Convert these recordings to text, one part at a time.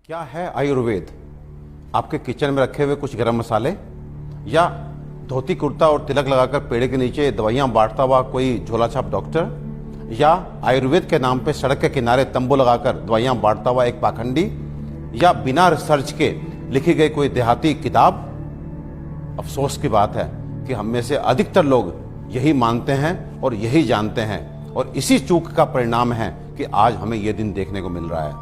क्या है आयुर्वेद? आपके किचन में रखे हुए कुछ गरम मसाले, या धोती कुर्ता और तिलक लगाकर पेड़ के नीचे दवाइयां बांटता हुआ कोई झोला छाप डॉक्टर, या आयुर्वेद के नाम पे सड़क के किनारे तंबू लगाकर दवाइयां बांटता हुआ एक पाखंडी, या बिना रिसर्च के लिखी गई कोई देहाती किताब? अफसोस की बात है कि हम में से अधिकतर लोग यही मानते हैं और यही जानते हैं, और इसी चूक का परिणाम है कि आज हमें यह दिन देखने को मिल रहा है।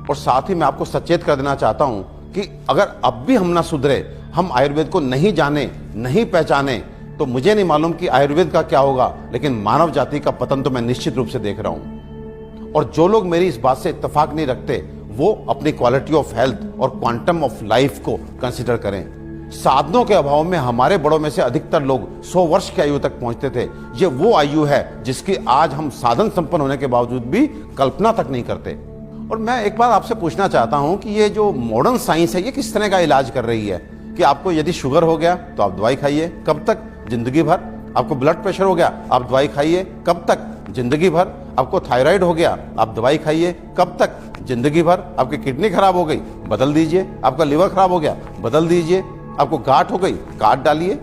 और साथ ही मैं आपको सचेत कर देना चाहता हूं कि अगर अब भी हम ना सुधरे, हम आयुर्वेद को नहीं जाने, नहीं पहचाने, तो मुझे नहीं मालूम कि आयुर्वेद का क्या होगा, लेकिन मानव जाति का पतन तो मैं निश्चित रूप से देख रहा हूं। और जो लोग मेरी इस बात से इत्तेफाक नहीं रखते, वो अपनी क्वालिटी ऑफ हेल्थ और क्वांटम ऑफ लाइफ को कंसिडर करें। साधनों के अभाव में हमारे बड़ों में से अधिकतर लोग 100 वर्ष की आयु तक पहुंचते थे। ये वो आयु है जिसकी आज हम साधन संपन्न होने के बावजूद भी कल्पना तक नहीं करते। और मैं एक बार आपसे पूछना चाहता हूं कि ये जो मॉडर्न साइंस है, ये किस तरह का इलाज कर रही है? कि आपको यदि शुगर हो गया तो आप दवाई खाइए, कब तक? जिंदगी भर। आपको ब्लड प्रेशर हो गया, आप दवाई खाइए, कब तक? जिंदगी भर। आपको थायराइड हो गया, आप दवाई खाइए, कब तक? जिंदगी भर। आपकी किडनी खराब हो गई, बदल दीजिए। आपका लिवर खराब हो गया, बदल दीजिए। आपको गांठ हो गई, काट डालिए।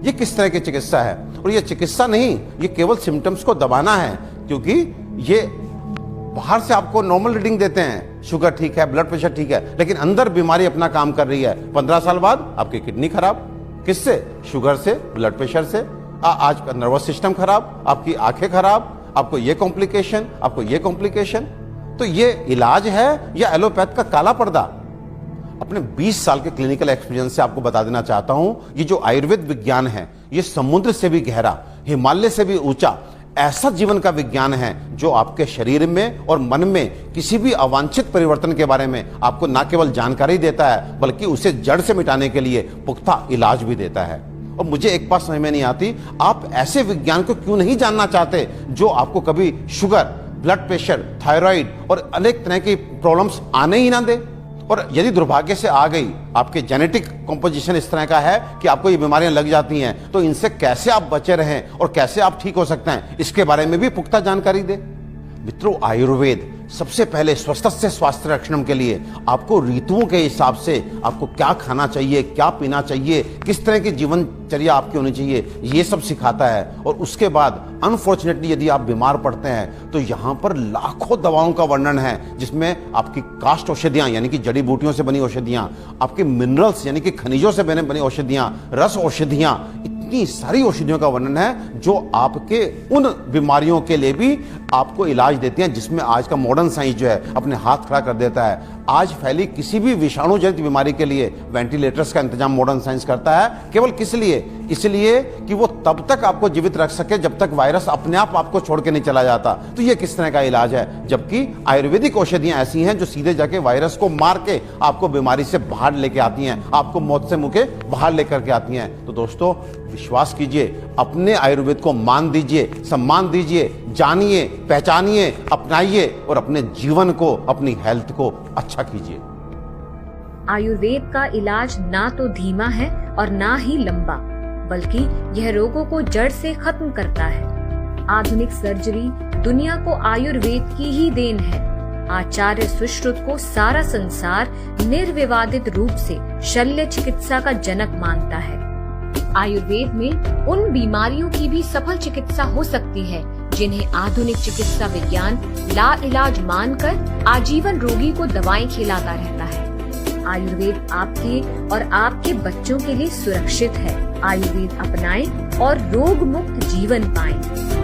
ये किस तरह की चिकित्सा है? और ये चिकित्सा नहीं, ये केवल सिम्टम्स को दबाना है, क्योंकि ये बाहर से आपको नॉर्मल रीडिंग देते हैं, शुगर ठीक है, ब्लड प्रेशर ठीक है, लेकिन अंदर बीमारी अपना काम कर रही है। 15 साल बाद आपकी किडनी खराब, किससे? शुगर से, ब्लड प्रेशर से। आज का नर्वस सिस्टम खराब, आपकी आंखें खराब, आपको ये कॉम्प्लिकेशन, आपको ये कॉम्प्लिकेशन। तो ये इलाज है या एलोपैथ का काला पर्दा? अपने 20 साल के क्लिनिकल एक्सपीरियंस से आपको बता देना चाहता हूं, ये जो आयुर्वेद विज्ञान है, ये समुद्र से भी गहरा, हिमालय से भी ऊंचा ऐसा जीवन का विज्ञान है जो आपके शरीर में और मन में किसी भी अवांछित परिवर्तन के बारे में आपको न केवल जानकारी देता है, बल्कि उसे जड़ से मिटाने के लिए पुख्ता इलाज भी देता है। और मुझे एक बात समझ में नहीं आती, आप ऐसे विज्ञान को क्यों नहीं जानना चाहते जो आपको कभी शुगर, ब्लड प्रेशर, थायराइड और अनेक तरह की प्रॉब्लम्स आने ही ना दे। और यदि दुर्भाग्य से आ गई, आपके जेनेटिक कॉम्पोजिशन इस तरह का है कि आपको ये बीमारियां लग जाती हैं, तो इनसे कैसे आप बचे रहें और कैसे आप ठीक हो सकते हैं, इसके बारे में भी पुख्ता जानकारी दे। मित्रों, आयुर्वेद सबसे पहले स्वस्थ से स्वास्थ्य रक्षण के लिए आपको ऋतुओं के हिसाब से आपको क्या खाना चाहिए, क्या पीना चाहिए, किस तरह की जीवनचर्या आपकी होनी चाहिए, ये सब सिखाता है। और उसके बाद अनफॉर्चुनेटली यदि आप बीमार पड़ते हैं तो यहाँ पर लाखों दवाओं का वर्णन है, जिसमें आपकी काष्ठ औषधियाँ यानी कि जड़ी बूटियों से बनी औषधियाँ, आपके मिनरल्स यानी कि खनिजों से बनी औषधियाँ, रस औषधियाँ, इतनी सारी औषधियों का वर्णन है जो आपके उन बीमारियों के लिए भी आपको इलाज देती हैं, जिसमें आज का मॉडर्न साइंस जो है अपने हाथ खड़ा कर देता है। आज फैली किसी भी विषाणु जनित बीमारी के लिए वेंटिलेटर्स का इंतजाम मॉडर्न साइंस करता है। केवल किस लिए? इसलिए कि वो तब तक आपको जीवित रख सके जब तक वायरस अपने आप आपको छोड़ के नहीं चला जाता। तो ये किस तरह का इलाज है? जबकि आयुर्वेदिक औषधियां ऐसी हैं जो सीधे जाके वायरस को मार के आपको बीमारी से बाहर लेके आती हैं, आपको मौत से मुंह के बाहर लेकर के आती हैं। तो दोस्तों, विश्वास कीजिए, अपने आयुर्वेद को मान दीजिए, सम्मान दीजिए, जानिए, पहचानिए, अपनाइए और अपने जीवन को, अपनी हेल्थ को अच्छा कीजिए। आयुर्वेद का इलाज ना तो धीमा है और ना ही लंबा, बल्कि यह रोगों को जड़ से खत्म करता है। आधुनिक सर्जरी दुनिया को आयुर्वेद की ही देन है। आचार्य सुश्रुत को सारा संसार निर्विवादित रूप से शल्य चिकित्सा का जनक मानता है। आयुर्वेद में उन बीमारियों की भी सफल चिकित्सा हो सकती है जिन्हें आधुनिक चिकित्सा विज्ञान लाइलाज मानकर आजीवन रोगी को दवाएं खिलाता रहता है। आयुर्वेद आपके और आपके बच्चों के लिए सुरक्षित है। आयुर्वेद अपनाएं और रोग मुक्त जीवन पाएं।